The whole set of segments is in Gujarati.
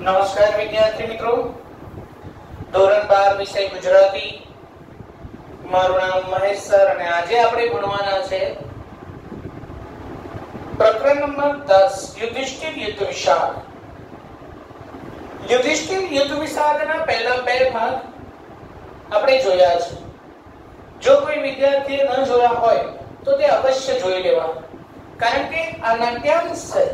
નમસ્કાર વિદ્યાર્થી મિત્રો, ધોરણ 12 વિષય ગુજરાતી. મારું નામ મહેશ સર અને આજે આપણે ભણવાના છે પ્રકરણ નંબર 10 યુધિષ્ઠિર યુદ્ધ વિષાદ. યુધિષ્ઠિર યુદ્ધ વિષાદના પહેલા બે ભાગ આપણે જોયા છે. જો કોઈ વિદ્યાર્થીએ ન જોયા હોય તો તે અવશ્ય જોઈ લેવા, કારણ કે આ નાટ્યાંશ છે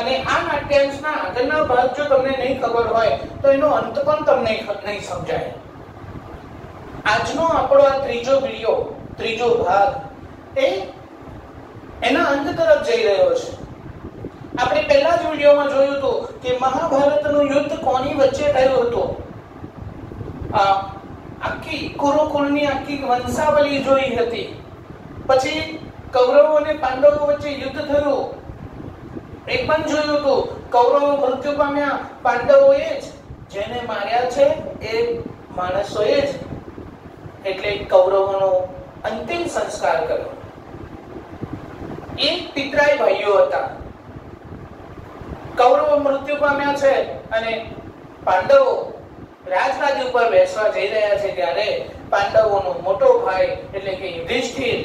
અને આ નાટ્યાંશના આગળના ભાગ જો તમને નહીં ખબર હોય તો એનો અંત પણ તમને નહીં સમજાય. આજનો આપણો આ ત્રીજો વિડિયો, ત્રીજો ભાગ એ એના અંત તરફ જઈ રહ્યો છે. આપણે પહેલા જ વિડિયોમાં જોયું હતું કે મહાભારતનું યુદ્ધ કોની વચ્ચે થયું હતું. આખી કુરુકુળની આખી વંશાવલી જોઈ હતી. પછી કૌરવો અને પાંડવો વચ્ચે યુદ્ધ થયું. એક પણ જોયું હતું કૌરવો મૃત્યુ પામ્યા, પાંડવોએ જ જેને માર્યા છે એ માણસોએ જ એટલે કૌરવોનો અંતિમ સંસ્કાર કર્યો. એ પિતરાઈ ભાઈઓ હતા. કૌરવો મૃત્યુ પામ્યા છે અને પાંડવો રાજગાદી ઉપર બેસવા જઈ રહ્યા છે ત્યારે પાંડવોનો મોટો ભાઈ એટલે કે યુધિષ્ઠિર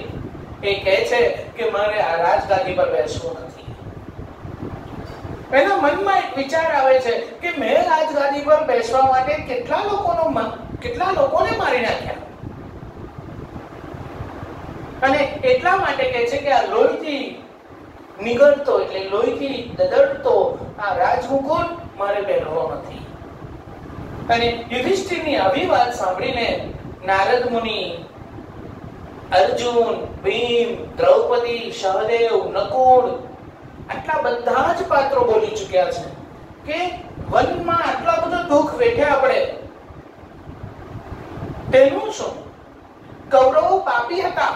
એ કહે છે કે મારે આ રાજગાદી પર બેસવું નથી. એના મનમાં એક વિચાર આવે છે કે મેં રાજગાદી પર બેસવા માટે કેટલા લોકોને મારી નાખ્યા, અને એટલા માટે કહે છે કે આ લોહીથી નીકળતો એટલે લોહીથી દદડતો આ રાજમુકુટ મારે પહેરવો નથી. અને યુધિષ્ઠિરની આવી વાત સાંભળીને નારદ મુનિ, અર્જુન, ભીમ, દ્રૌપદી, સહદેવ, નકુળ આટલા બધા જ પાત્રો બોલી ચૂક્યા છે કે વનમાં આટલા બધું દુઃખ વેઠ્યા આપણે, તેનું શું? કૌરવો પાપી હતા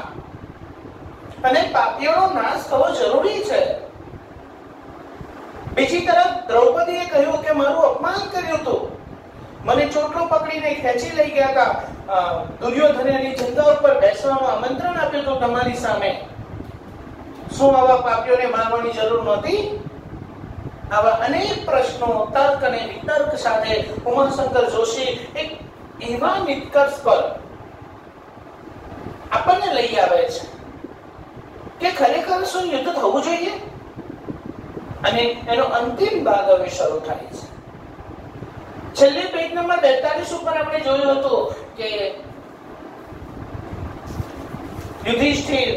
અને પાપીઓનો નાશ થવો જરૂરી છે. બીજી તરફ દ્રૌપદીએ કહ્યું કે મારું અપમાન કર્યું હતું, મને ચોટલો પકડીને ખેંચી લઈ ગયા હતા, દુર્યોધનની જંગા ઉપર બેસવાનું આમંત્રણ આપ્યું હતું તમારી સામે. શું આવા પાપીઓને મારવાની જરૂર નહોતી? આવા અનેક પ્રશ્નો તર્ક અને વિતર્ક સાથે ઉમાશંકર જોશી એક એવા નિષ્કર્ષ પર આપણને લઈ આવે છે કે ખરેખર શું યુદ્ધ થવું જોઈએ, અને એનો અંતિમ ભાગ હવે શરૂ થાય છે. છેલ્લે પેજ નંબર 42 ઉપર આપણે જોયું હતું કે યુધિષ્ઠિર,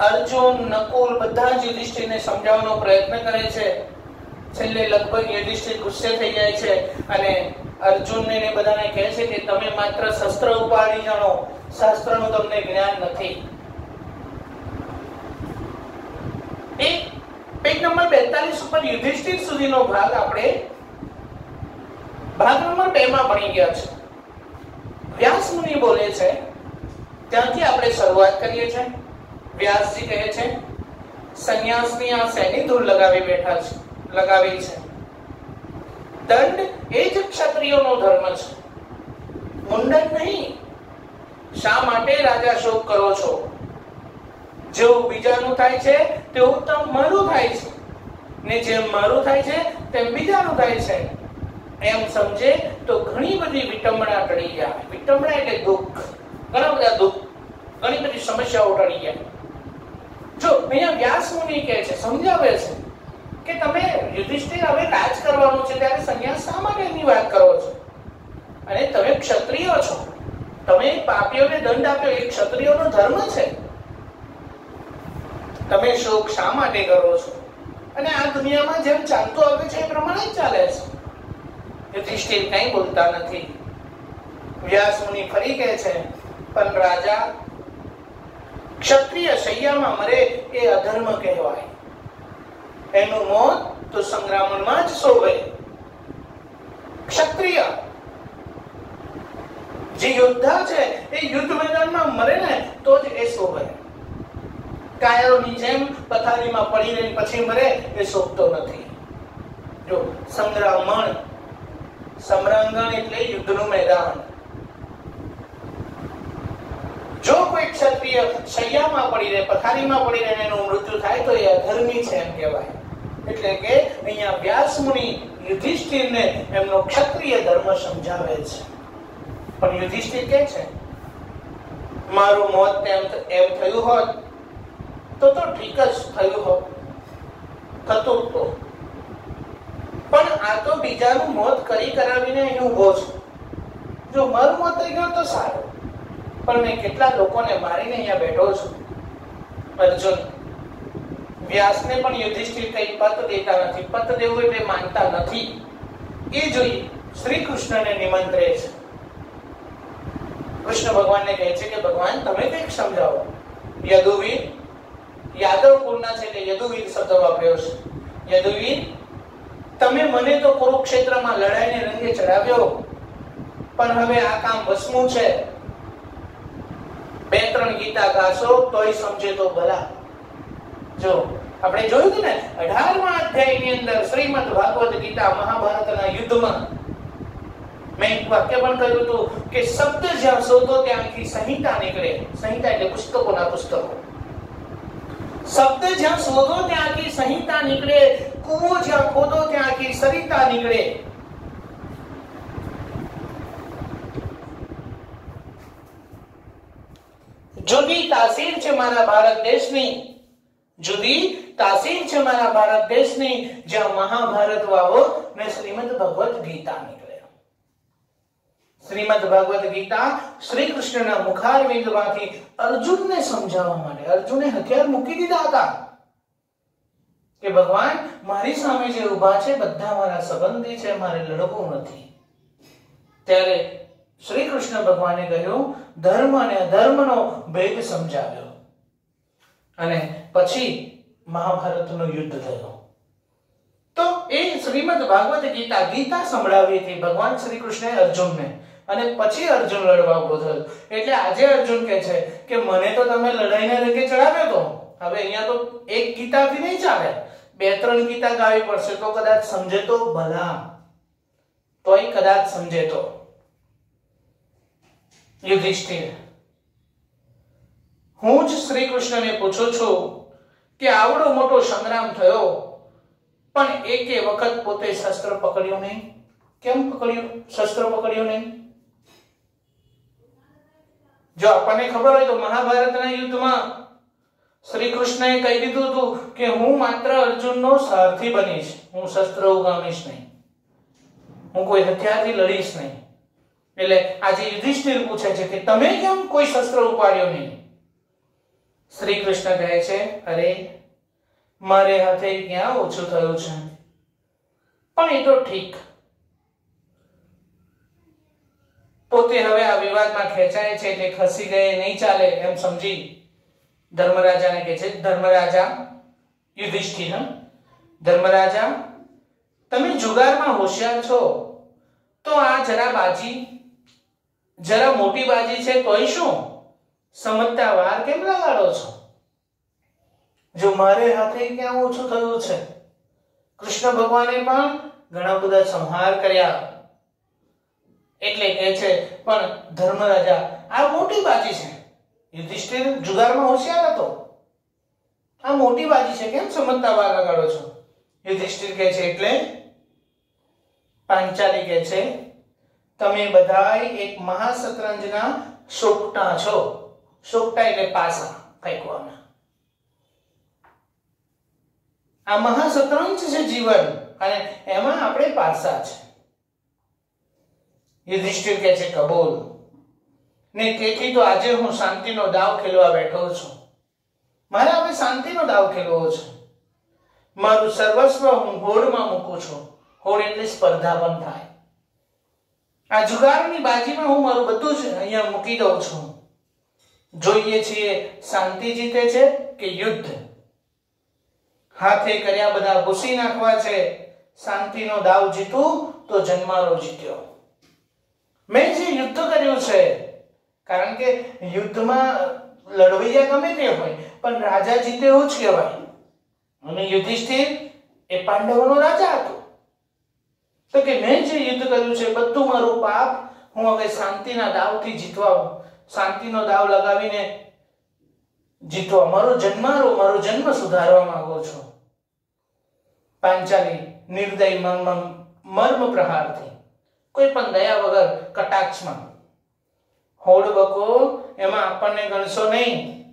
અર્જુન, નકુલ બધા જ યુધિષ્ઠિરને સમજાવવાનો પ્રયત્ન કરે છે. છેલ્લે લગભગ યુધિષ્ઠિર ગુસ્સે થઈ જાય છે અને અર્જુનને ને બધાને કહે છે કે તમે માત્ર શસ્ત્ર ઉપાડી જાણો, શાસ્ત્રનું તમને જ્ઞાન નથી. એ પેજ નંબર 42 ઉપર યુધિષ્ઠિર સુધીનો ભાગ આપણે ભાગ નંબર 2 માં ભણી ગયા છે. વ્યાસ મુનિ બોલે છે ત્યાંથી આપણે શરૂઆત કરીએ છીએ. વ્યાસજી કહે છે સંન્યાસની આ શેની ધૂળ લગાવી બેઠા છે, લગાવી છે. દંડ એ જ ક્ષત્રિયોનો ધર્મ છે, મુંડન નહીં. શા માટે રાજા શોક કરો છો? જેવું બીજાનું થાય છે તેવું મારું થાય છે, ને જેમ મારું થાય છે તેમ બીજાનું થાય છે. એમ સમજે તો ઘણી બધી વિટંબણા ટળી જાય. વિટંબણા એટલે દુઃખ, ઘણા બધા દુઃખ, ઘણી બધી સમસ્યાઓ ટળી જાય. જો અહીંયા વ્યાસ મુનિ કહે છે, સમજાવે છે કે તમે યુધિષ્ઠિર હવે રાજ કરવાનું છે ત્યારે સંન્યાસ શા માટે એની વાત કરો છો? અને તમે ક્ષત્રિય છો, તમે પાપીઓને દંડ આપ્યો એ ક્ષત્રિયોનો ધર્મ છે. તમે શોક શા માટે કરો છો? અને આ દુનિયામાં જેમ ચાલતું આવે છે એ પ્રમાણે જ ચાલે છે. યુધિષ્ઠિર કંઈ બોલતા નથી. વ્યાસ મુનિ ફરી કહે છે પણ રાજા, ક્ષત્રિય શૈયામાં મરે એ અધર્મ કહેવાય, એનું મોત તો સંગ્રામમાં જ શોભે. ક્ષત્રિય જે યોદ્ધા છે એ યુદ્ધ મેદાનમાં મરે ને તો જ એ શોભે. કાયરોની જેમ પથારીમાં પડી રહીને પછી મરે એ શોભતો નથી. જો સંગ્રામણ, સમરાંગણ એટલે યુદ્ધનું મેદાન. જો કોઈ ક્ષત્રિય શૈયામાં પડી રહે, પથારીમાં પડી રહે એનું મૃત્યુ થાય તો એ અધર્મી છે એમ કહેવાય. એટલે કે અહીંયા વ્યાસ મુનિ યુધિષ્ઠિરને એમનો ક્ષત્રિય ધર્મ સમજાવે છે. પણ યુધિષ્ઠિર કહે છે મારું મોત એમ થયું હોત તો ઠીક જ થયું હોત, થતું તો. પણ આ તો બીજાનું મોત કરાવીને અહીં ઉભો છું. જો મારું મોત થઈ ગયું તો સારું, પણ મેં કેટલા લોકોને મારીને અહીંયા બેઠો છું. અર્જુન વ્યાસને પણ યુધિષ્ઠિર કઈ પત દેતા નથી. પત દેવું એટલે માનતા નથી. એ જોઈ શ્રી કૃષ્ણને નિમંત્રે છે. કૃષ્ણ ભગવાનને કહે છે કે ભગવાન તમે કંઈક સમજાવો. યદુવીર, યાદવ કુળના છે એટલે યદુવીર શબ્દ વાપર્યો છે. યદુવીર, તમે મને તો કુરુક્ષેત્રમાં લડાઈને રંગે ચડાવ્યો, પણ હવે આ કામ વસમું છે. 2-3 ગીતા ગાશો તોય સમજે તો ભલા. જો આપણે જોયું હતું ને 18મા અધ્યાયની અંદર શ્રીમદ ભાગવત ગીતા મહાભારતના યુદ્ધમાં મેં એક વાક્ય પણ કહ્યું હતું કે શબ્દ જ્યાં શોધો ત્યાંથી સંહિતા નીકળે. સંહિતા એટલે પુસ્તકોના પુસ્તકો. શબ્દ જ્યાં શોધો ત્યાંથી સંહિતા નીકળે, કૂવો જ્યાં ખોદો ત્યાંથી સરિતા નીકળે. જુદી તાસીર છે મારા ભારત દેશની, જુદી તાસીર છે મારા ભારત દેશની, જ્યાં મહાભારત વાવો ને શ્રીમદ ભગવત ગીતા નીકળે. શ્રીમદ ભગવત ગીતા શ્રી કૃષ્ણના મુખારવિંદમાંથી અર્જુનને સમજાવવા માટે. અર્જુને હથિયાર મૂકી દીધા હતા કે ભગવાન મારી સામે જે ઊભા છે બધા મારા સંબંધી છે, મારે લડવું નથી. ત્યારે શ્રી કૃષ્ણ ભગવાને કહ્યું, ધર્મ અને અધર્મનો ભેદ સમજાવ્યો અને પછી મહાભારતનું યુદ્ધ થયું. તો એ શ્રીમદ ભાગવત ગીતા ગીતા સંભળાવી હતી ભગવાન શ્રી કૃષ્ણએ અર્જુનને, અને પછી અર્જુન લડવા ઉભો થયો. એટલે આજે અર્જુન કહે છે કે મને તો તમે લડાઈને રંગે ચડાવ્યો તો, હવે અહીંયા તો એક ગીતાથી નહીં ચાલે, 2-3 ગીતા ગાવી પડશે તો કદાચ સમજે તો ભલા. તોય કદાચ સમજે તો. યુધિષ્ઠિર, હું જ શ્રી કૃષ્ણને પૂછું છું કે આવડો મોટો સંગ્રામ થયો પણ એકે વખત પોતે શસ્ત્ર પકડ્યું નહીં. કેમ પકડ્યું? શસ્ત્ર પકડ્યું નહીં. જો આપણને ખબર હોય તો મહાભારતના યુદ્ધમાં શ્રી કૃષ્ણએ કહી દીધું હતું કે હું માત્ર અર્જુનનો સારથી બનીશ, હું શસ્ત્ર ઉગામીશ નહીં, હું કોઈ હથિયારથી લડીશ નહીં. એટલે આજે યુધિષ્ઠિર પૂછે છે કે તમે કેમ કોઈ શસ્ત્ર ઉપાડ્યો નહીં? શ્રી કૃષ્ણ કહે છે, અરે મારે હાથે ક્યાં ઓછું થયું છે, પણ એ તો ઠીક. પોતે હવે આ વિવાદમાં ખેંચાય છે એટલે ખસી ગયે નહીં ચાલે એમ સમજી ધર્મરાજાને કહે છે, ધર્મરાજા યુધિષ્ઠિર, ધર્મરાજા તમે જુગારમાં હોશિયાર છો તો આ જરા મોટી બાજી છે તોય શું, સમજતા વાર કેમ લગાડો છો? જો મારે હાથે ક્યાં ઓછું થયું છે. કૃષ્ણ ભગવાને પણ ઘણા બધા સંહાર કર્યા. એટલે કહે છે પણ ધર્મરાજા આ મોટી બાજી છે. યુધિષ્ઠિર જુગારમાં હોશિયાર હતો, આ મોટી બાજી છે, કેમ સમજતા વાર લગાડો છો? યુધિષ્ઠિર કહે છે એટલે પાંચાલી કહે છે તમે બધાય એક મહાશતરંજના સોકટા છો. સોકટા એટલે પાસા ફેંકવાના. આ મહાશતરંજ છે જીવન, અને એમાં આપણે પાસા છે. યુધિષ્ઠિર કહે છે કબૂલ. ને તેથી તો આજે હું શાંતિનો દાવ ખેલવા બેઠો છું. મારે હવે શાંતિનો દાવ ખેલવો છે. મારું સર્વસ્વ હું હોડમાં મૂકું છું. હોડ એટલે સ્પર્ધા પણ થાય. આ જુગારની બાજીમાં હું મારું બધું જ અહીંયા મૂકી દઉં છું. જોઈએ છીએ શાંતિ જીતે છે કે યુદ્ધ. હાથે કર્યા બધા ભૂસી નાખવા છે. શાંતિનો દાવ જીતું તો જન્મારો જીત્યો. મેં જે યુદ્ધ કર્યું છે, કારણ કે યુદ્ધમાં લડવૈયા ગમે તે હોય પણ રાજા જીતે એવું જ કહેવાય. અને યુધિષ્ઠિર એ પાંડવોનો રાજા હતો. તો કે મેં જે યુદ્ધ કર્યું છે બધું મારું પાપ હું હવે શાંતિના દાવથી જીતવા, શાંતિનો દાવ લગાવીને જીતવા, મારો જન્મ સુધારવા માંગુ છું. પાંચાલી નિર્દય મન મર્મ પ્રહારથી, કોઈ પણ દયા વગર કટાક્ષમાં. હોડબકો એમાં આપણને ગણશો નહીં.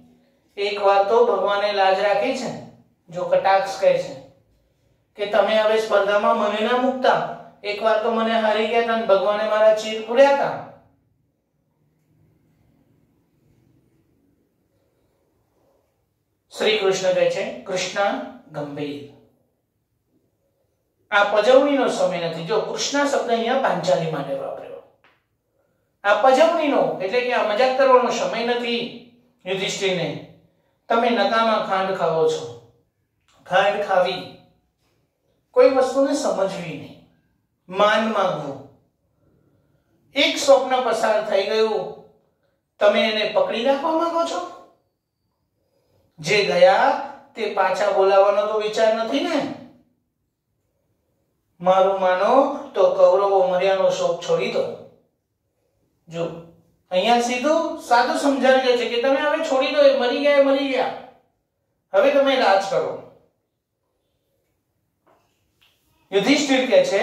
એકવાર તો ભગવાને લાજ રાખી છે. જો કટાક્ષ કહે છે કે તમે હવે સ્પર્ધામાં મને ના મૂકતા, એકવાર તો મને હારી ગયા હતા અને ભગવાને મારા ચીર પૂર્યા હતા. શ્રી કૃષ્ણ કહે છે કૃષ્ણ ગંભીર. આ પજવણીનો સમય નથી. જો કૃષ્ણ શબ્દ અહીંયા પાંચાલી માટે વાપર્યો. આ પજવણીનો એટલે કે આ મજાક કરવાનો સમય નથી. યુધિષ્ઠિરને તમે નકામા ખાંડ ખાવો છો. ખાંડ ખાવી, કોઈ વસ્તુને સમજવી નહીં, માન માંગવું. એક સ્વપ્ન પસાર થઈ ગયું, તમે એને પકડી રાખવા માંગો છો? જે ગયા તે પાછા બોલાવવાનો તો વિચાર નથી ને. મારું માનો તો કૌરવો મર્યાનો શોક છોડી દો. જો અહીંયા સીધું સાદું સમજાવી દે છે કે તમે હવે છોડી દો, એ મરી ગયા, હવે તમે રાજ કરો. યુધિષ્ઠિર કહે છે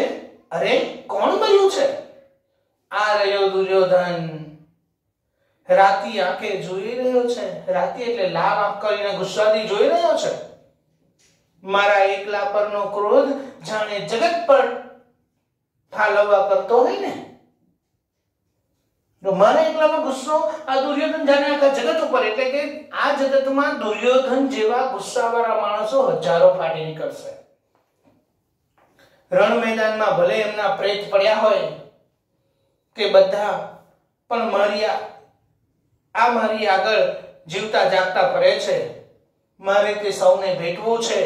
અરે કોણ મર્યું છે? આ રહ્યો દુર્યોધન, રાતી આંખે જોઈ રહ્યો છે. રાતી એટલે લાલ આંખ કરીને ગુસ્સાથી જોઈ રહ્યો છે. મારા એકલા પરનો ક્રોધ જાણે જગત પર ઠાલવવા કરતો હોય ને. જો મારા એકલાનો ગુસ્સો આ દુર્યોધન જાણે આખા જગત ઉપર, એટલે કે આ જગતમાં દુર્યોધન જેવા ગુસ્સાવાળા માણસો હજારો ફાટી નીકળશે. રણ મેદાનમાં ભલે એમના પ્રેત પડ્યા હોય તે બધા, પણ મારી આગળ જીવતા જાગતા ફરે છે. મારે તે સૌને ભેટવું છે.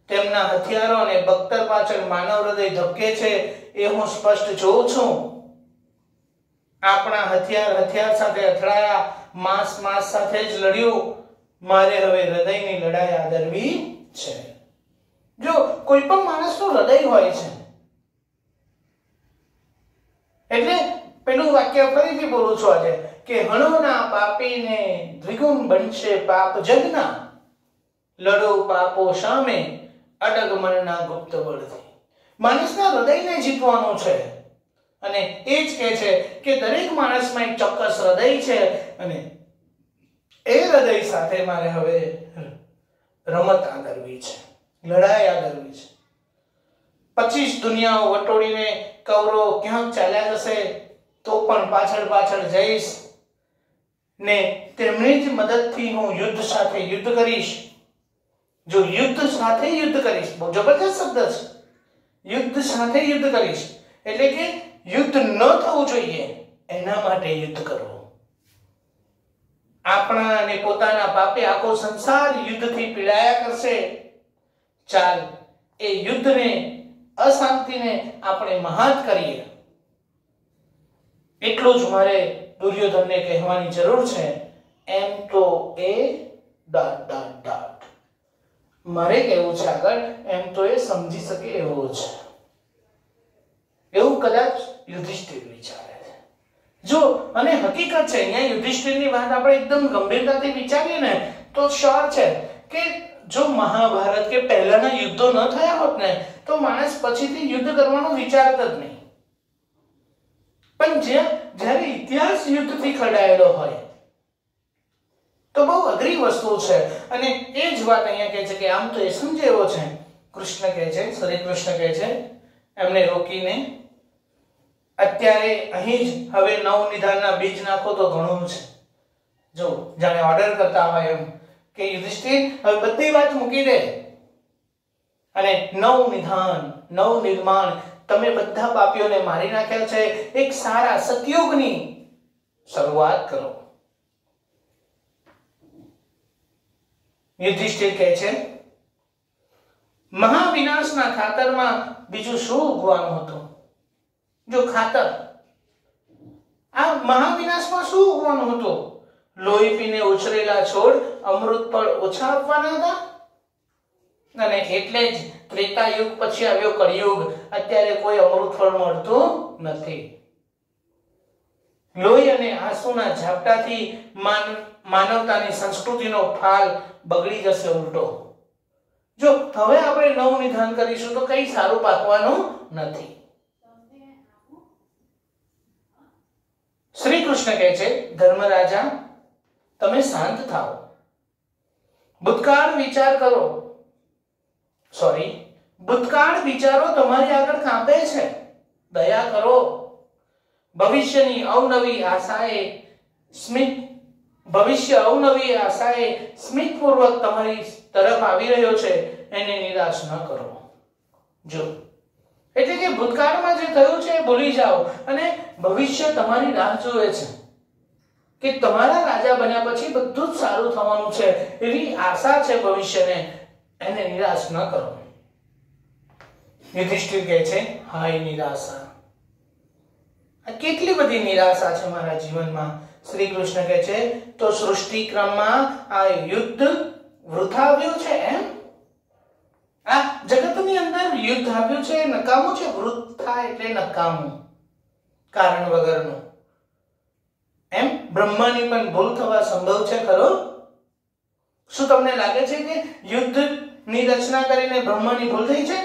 તેમના હથિયારો અને બખ્તર પાછળ માનવ હૃદય ધબકે છે એ હું સ્પષ્ટ જોઉં છું. આપણા હથિયાર સાથે અથડાયા, માંસ સાથે જ લડ્યું. મારે હવે હૃદયની લડાઈ આદરવી છે. જો કોઈ પણ માણસનું હૃદય હોય છે, એટલે પેલું વાક્ય ફરીથી બોલું છું આજે કે હણોના પાપીને દ્વિગુણ બનશે પાપ જગના, લડો પાપો સામે અડગ મનના ગુપ્ત બળથી. માણસના હૃદયને જીતવાનું છે. અને એ જ કહે છે કે દરેક માણસમાં એક ચોક્કસ હૃદય છે અને એ હૃદય સાથે મારે હવે રમત આદરવી છે, લડાઈ આદરવી છે. 25 દુનિયાઓ વટોડીને કૌરવો ક્યાંક ચાલ્યા જશે તો પણ પાછળ જઈશ ને તેમની જ મદદથી હું યુદ્ધ સાથે યુદ્ધ કરીશ. જો યુદ્ધ સાથે યુદ્ધ કરીશ, બહુ જબરદસ્ત શબ્દ છે. યુદ્ધ સાથે યુદ્ધ કરીશ એટલે કે યુદ્ધ ન થવું જોઈએ એના માટે યુદ્ધ કરવું. આપણા અને પોતાના પાપે આખો સંસાર યુદ્ધથી પીડાયા કરશે. ચાલ એ યુદ્ધને, અશાંતિને આપણે મહાત કરીએ. એટલું જ મારે દુર્યોધનને કહેવાની જરૂર છે. એમ તો એ ... મારે કહેવું છે આગળ, એમ તો એ સમજી શકે એવો છે. એવું કદાચ યુધિષ્ઠિર વિચારે છે. જો અને હકીકત છે, અહીંયા યુધિષ્ઠિરની વાત આપણે એકદમ ગંભીરતાથી વિચારીએ ને તો શ્યોર છે કે જો મહાભારત કે પહેલાના યુદ્ધો ન થયા હોત ને તો માણસ પછીથી યુદ્ધ કરવાનું વિચારત જ નહીં. પણ જ્યારે ઇતિહાસ યુદ્ધથી ખડાયેલો હોય તો બહુ અઘરી વસ્તુ છે. અને એ જ વાત અહીંયા કહે છે કે આમ તો એ સમજે એવો છે. કૃષ્ણ કહે છે, શ્રી કૃષ્ણ કહે છે એમને રોકીને, અત્યારે અહીં જ હવે નવનિધાનના બીજ નાખો તો ઘણું છે. જો જાણે ઓર્ડર કરતા હોય એમ કે યુધિષ્ઠિર હવે બધી વાત મૂકી દે અને નવનિધાન, નવનિર્માણ, તમે બધા પાપીઓને મારી નાખ્યા છે, એક સારા સતયુગની શરૂઆત કરો. યુધિષ્ઠિર કહે છે મહાવિનાશના ખાતરમાં બીજું શું ઉગવાનું હતું? જો ખાતર, આ મહાવિનાશમાં શું ઉગવાનું હતું? લોહી પીને ઉછરેલા છોડ અમૃત પર ઓછા આપવાના હતા. અને એટલે જ ત્રેતા યુગ પછી આવ્યો કળિયુગ. અત્યારે કોઈ અમૃત ફળ મળતું નથી. લોહી અને આંસુના ઝાપટાથી માનવતાની સંસ્કૃતિનો ફાલ બગડી જશે ઉલટો. જો હવે આપણે નવનિધાન કરીશું તો કઈ સારું પાકવાનું નથી. શ્રી કૃષ્ણ કહે છે, ધર્મરાજા તમે શાંત થાઓ, ભૂતકાળ વિચારો તમારી આગળ કાંપે છે, દયા કરો. ભવિષ્ય અવનવી આશાએ સ્મિતપૂર્વક તમારી તરફ આવી રહ્યો છે, એને નિરાશ ન કરો. જો એટલે કે ભૂતકાળમાં જે થયું છે એ ભૂલી જાઓ અને ભવિષ્ય તમારી રાહ જુએ છે કે તમારા રાજા બન્યા પછી બધું જ સારું થવાનું છે, એવી આશા છે ભવિષ્યને, એને નિરાશ ન કરો. યુધિષ્ઠિર કહે છે, હાય નિરાશા, કેટલી બધી નિરાશા છે મારા જીવનમાં. શ્રી કૃષ્ણ કહે છે, તો સૃષ્ટિ ક્રમમાં આ યુદ્ધ વૃથા આવ્યું છે એમ? આ જગતની અંદર યુદ્ધ આવ્યું છે નકામું છે? વૃથા એટલે નકામું, કારણ વગરનું. એમ બ્રહ્માની પણ ભૂલ થવા સંભવ છે ખરો? શું તમને લાગે છે કે યુદ્ધની રચના કરીને બ્રહ્માની ભૂલ થઈ છે?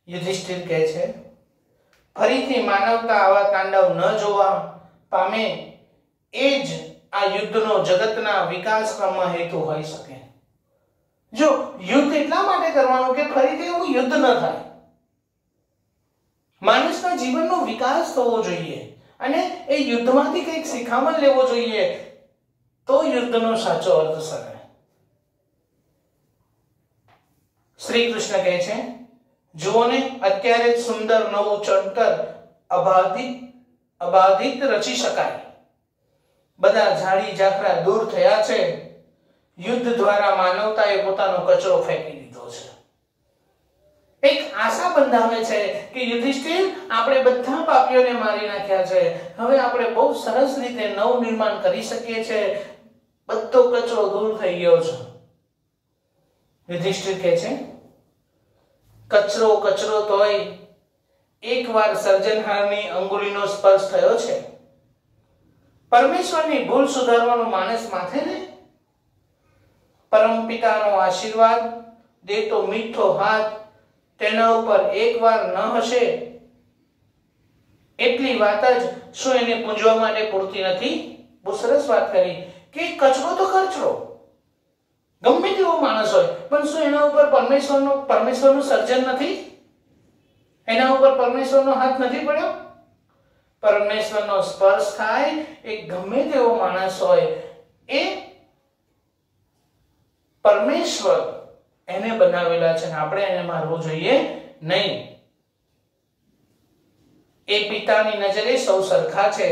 યુધિષ્ઠિર કહે છે, ફરીથી માનવતા આવા તાંડવ ન જોવા પામે એ જ આ યુદ્ધનો જગતના વિકાસ ક્રમમાં હેતુ હોઈ શકે. જો યુદ્ધ એટલા માટે કરવાનું કે ફરીથી એવું યુદ્ધ ન થાય, માણસના જીવનનો વિકાસ થવો જોઈએ અને એ યુદ્ધમાંથી કંઈક શિખામણ લેવો જોઈએ, તો યુદ્ધનો સાચો અર્થ શકે. શ્રી કૃષ્ણ કહે છે, જુઓ ને, અત્યારે જ સુંદર નવું ચણતર અબાધિત રચી શકાય. બધા ઝાડી ઝાખરા દૂર થયા છે. યુદ્ધ દ્વારા માનવતાએ પોતાનો કચરો ફેંકી દીધો છે. એક આશા બંધાવે છે કે યુધિષ્ઠિર, આપણે બધા પાપીઓને મારી નાખ્યા છે, હવે આપણે બહુ સરસ રીતે નવ નિર્માણ કરી શકીએ છીએ, બધો કચરો દૂર થઈ ગયો છે. યુધિષ્ઠિર કહે છે, કચરો તોય એકવાર સર્જનહારની અંગુલીનો સ્પર્શ થયો છે. પરમેશ્વરની ભૂલ સુધારવાનું માણસ માથે ને. પરમ પિતાનો આશીર્વાદ દેતો મીઠો હાથ તેના ઉપર એકવાર ન હશે એટલી વાત જ શું એને પૂંજવા માટે પૂરતી નથી? બહુ સરસ વાત કરી કે કચરો તો કચરો, ગમે તેવો માણસ હોય, પણ શું એના ઉપર પરમેશ્વરનું સર્જન નથી? એના ઉપર પરમેશ્વરનો હાથ નથી પડ્યો? પરમેશ્વરનો સ્પર્શ થાય એ ગમે તેવો માણસ હોય, એ પરમેશ્વર એને બનાવેલા છે, આપણે એને મારવું જોઈએ નહીં. એ પિતાની નજરે સૌ સરખા છે.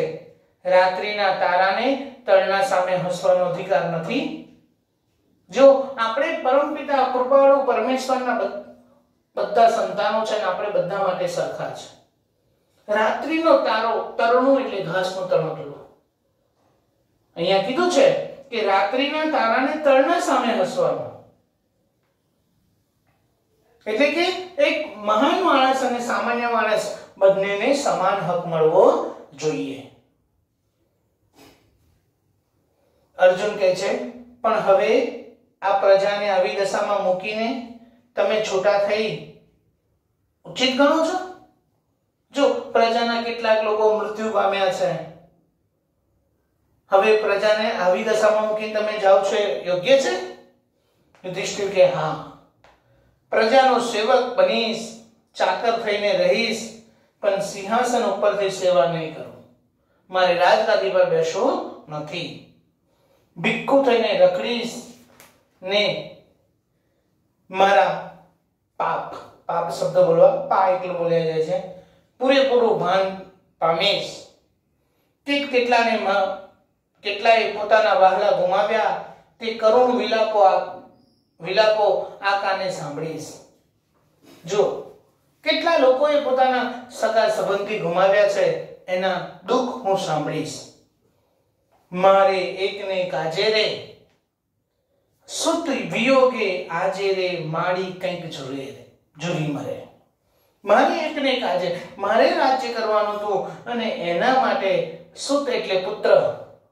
રાત્રિના તારાને તળના સામે હસવાનો અધિકાર નથી. જો આપણે પરમપિતા કૃપાળુ પરમેશ્વરના બધા સંતાનો છે અને આપણે બધા માટે સરખા છે. રાત્રિનો તારો, તરણું એટલે ઘાસનું તરણું. અહીંયા કીધું છે કે રાત્રિના તારાને તળના સામે હસવાનો, એટલે કે એક મહાન માણસ અને સામાન્ય માણસ બંનેને સમાન હક મળવો જોઈએ. અર્જુન કહે છે, પણ હવે આ પ્રજાને આવી દશામાં મૂકીને તમે છૂટા થઈ ઉચિત ગણો છો? જો પ્રજાના કેટલાક લોકો મૃત્યુ પામ્યા છે, હવે પ્રજાને આવી દશામાં મૂકીને તમે જાઓ છો, યોગ્ય છે? યુધિષ્ઠિર કે હા, પ્રજાનો સેવક બનીશ, ચાકર થઈને રહીશ, પણ સિંહાસન ઉપરથી સેવા નહીં કરું. મારે રાજગાદી પર બેસવું નથી. ભિક્ખુ થઈને રખડીશ ને મારા પાપ શબ્દ બોલવા, પા એકલું બોલાઈ જાય છે, પૂરેપૂરું ભાન પામીશ. કેટલાએ પોતાના વહાલા ગુમાવ્યા, તે કરુણ વિલાપો આ કાને સાંભળીશ. જો કેટલા લોકોએ પોતાના સગા સંબંધી ગુમાવ્યા છે, એના દુઃખ હું સાંભળીશ. મારે એકને કાજે રે સુત વિયોગે આજે રે માડી કંઈક જુરી મરે. મારે એકને કાજે, મારે રાજ્ય કરવાનું હતું અને એના માટે સુત એટલે પુત્ર,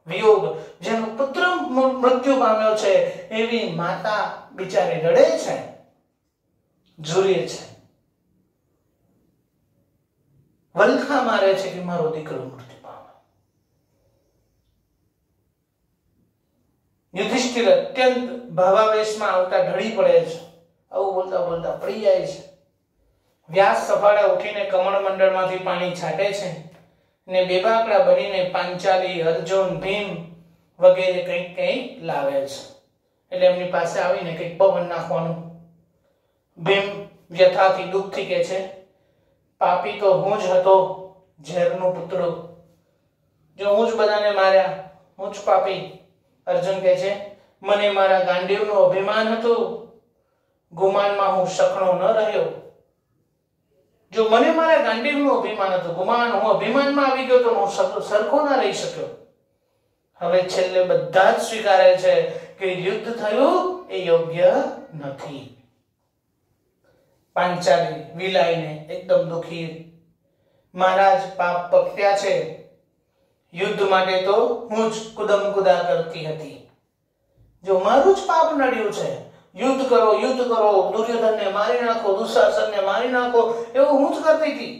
વિયોગ, જેનો પુત્ર મૃત્યુ પામ્યો છે એવી માતા બિચારી રડે છે, જુરે છે, વલખા મારે છે કે મારો દીકરો મૃત્યુ પામે. યુધિષ્ઠિર અત્યંત ભાવાવેશમાં આવતા ઢળી પડે છે, આવું બોલતા બોલતા પડી જાય છે. વ્યાસ સફાળા ઉઠીને કમળ મંડળમાંથી પાણી છાંટે છે ને બેબાકડા બનીને પાંચાલી, અર્જુન, ભીમ વગેરે કંઈક કંઈક લાવે છે. એટલે એમની પાસે આવીને કંઈક પવન નાખવાનું. ભીમ વ્યથાથી દુઃખથી કહે છે, પાપી તો હું જ હતો, ઝેરનું પુતળો. જો હું જ બધાને માર્યા, હું જ પાપી. અર્જુન કહે છે, મને મારા ગાંડીવનું અભિમાન હતું, ગુમાનમાં હું સખણો ન રહ્યો. જો મને મારા ગાંડીવનું અભિમાન હતું, ગુમાન, હું અભિમાનમાં આવી ગયો તો હું સરખો ના રહી શક્યો. હવે છેલ્લે બધા જ સ્વીકારે છે કે યુદ્ધ થયું એ યોગ્ય નથી. પાંચાલી વિલાઈને એકદમ દુખી, મહારાજ પાપ પક્યા છે, યુદ્ધ માટે તો હું જ કુદમ કુદા કરતી હતી. જો મારું જ પાપ નડ્યું છે, યુદ્ધ કરો, યુદ્ધ કરો, દુર્યોધનને મારી નાખો, દુશાસનને મારી નાખો, એવું હું જ કરતી હતી.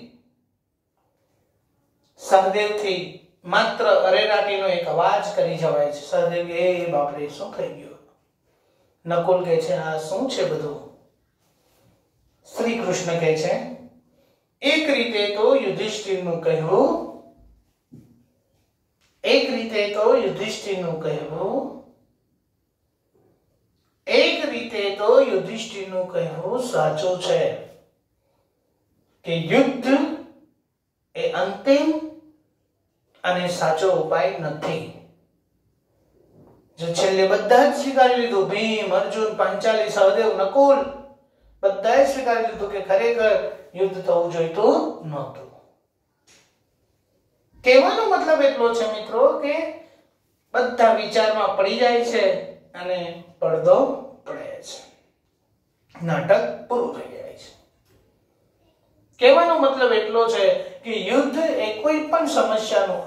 સહદેવથી માત્ર અરેરાટીનો એક અવાજ કરી જવાય છે. સહદેવ એ બાપરે શું થઈ ગયું? નકુલ કહે છે, આ શું છે બધું? શ્રી કૃષ્ણ કહે છે, એક રીતે તો યુધિષ્ઠિરનું કહેવું, એક રીતે તો યુધિષ્ઠિરનું કહેવું, એક રીતે તો યુધિષ્ઠિરનું કહેવું સાચું છે કે યુદ્ધ એ અંતિમ અને સાચો ઉપાય નથી. જો છેલ્લે બધા જ સ્વીકારી લીધું, ભીમ, અર્જુન, પાંચાલી, સહદેવ, નકુલ બધાએ સ્વીકારી લીધું કે ખરેખર યુદ્ધ થવું જોઈતું નહોતું. કહેવાનો મતલબ એટલો છે મિત્રો કે બધા વિચારમાં પડી જાય છે અને પડદો પડે છે, નાટક પૂરું થઈ જાય છે. કહેવાનો મતલબ એટલો છે કે યુદ્ધ એ કોઈ પણ સમસ્યાનો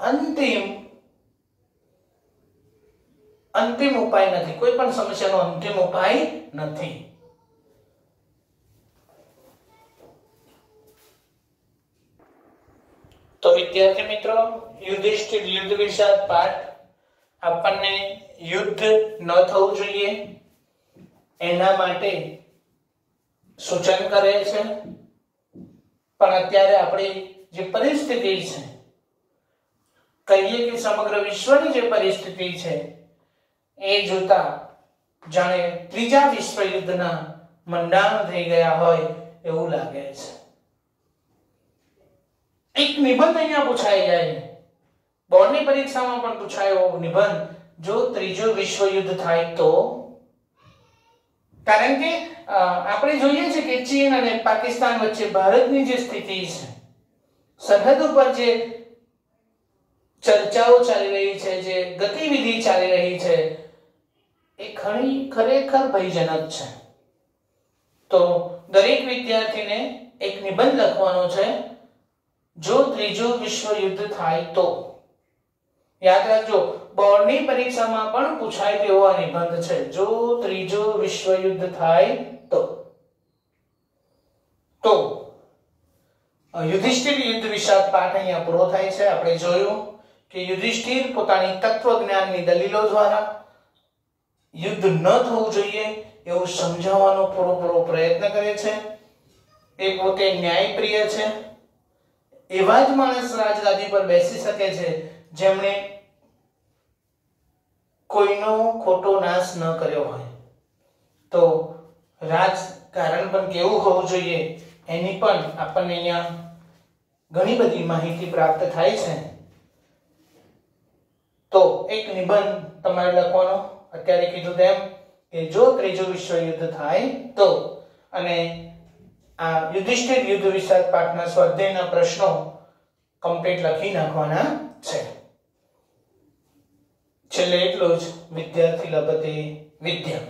અંતિમ ઉપાય નથી, કોઈ પણ સમસ્યાનો અંતિમ ઉપાય નથી. તો વિદ્યાર્થી મિત્રો, યુધિષ્ઠિર યુદ્ધ વિષાદ પાઠ આપણને યુદ્ધ ન થવું જોઈએ એના માટે સૂચન કરે છે. પણ અત્યારે આપણી જે પરિસ્થિતિ છે, કહીએ કે સમગ્ર વિશ્વની જે પરિસ્થિતિ છે એ જોતા જાણે ત્રીજા વિશ્વયુદ્ધના મંડાણ થઈ ગયા હોય એવું લાગે છે. એક નિબંધ અહીંયા પૂછાઈ જાય, બોર્ડની પરીક્ષામાં પણ પૂછાયો નિબંધ, જો ત્રીજું વિશ્વયુદ્ધ થાય તો. કારણ કે આપણે જોઈએ છે કે ચીન અને પાકિસ્તાન વચ્ચે ભારતની જે સ્થિતિ છે, સરહદ ઉપર જે ચર્ચાઓ ચાલી રહી છે, જે ગતિવિધિ ચાલી રહી છે, એ ખરેખર ભયજનક છે. તો દરેક વિદ્યાર્થીને એક નિબંધ લખવાનો છે, જો ત્રીજું વિશ્વયુદ્ધ થાય તો. યાદ રાખજો, બોર્ડની પરીક્ષામાં પણ પૂછાય તેવો આ નિબંધ છે, જો ત્રીજું વિશ્વયુદ્ધ થાય તો. તો યુધિષ્ઠિર યુદ્ધ વિષાદ પાઠ અહીંયા પૂરો થાય છે. આપણે જોયું કે યુધિષ્ઠિર પોતાની તત્વજ્ઞાનની દલીલો દ્વારા યુદ્ધ ન થવું જોઈએ એવું સમજાવવાનો પૂરો પ્રયત્ન કરે છે. એ પોતે ન્યાયપ્રિય છે. એવા જ માણસ રાજગાદી પર બેસી શકે છે જેમણે કોઈનો ખોટો નાશ ન કર્યો હોય. તો રાજકારણ પણ કેવું હોવું જોઈએ એની પણ આપણને અહીંયા ઘણી બધી માહિતી પ્રાપ્ત થાય છે. તો એક નિબંધ તમારે લખવાનો, અત્યારે કીધું તેમ કે જો ત્રીજું વિશ્વયુદ્ધ થાય તો, અને આ યુધિષ્ઠિર યુદ્ધ વિષાદ પાઠના સ્વાધ્યાયના પ્રશ્નો કમ્પ્લીટ લખી નાખવાના છે. છેલ્લે એટલું જ, વિદ્યાર્થી લભતે વિદ્યા.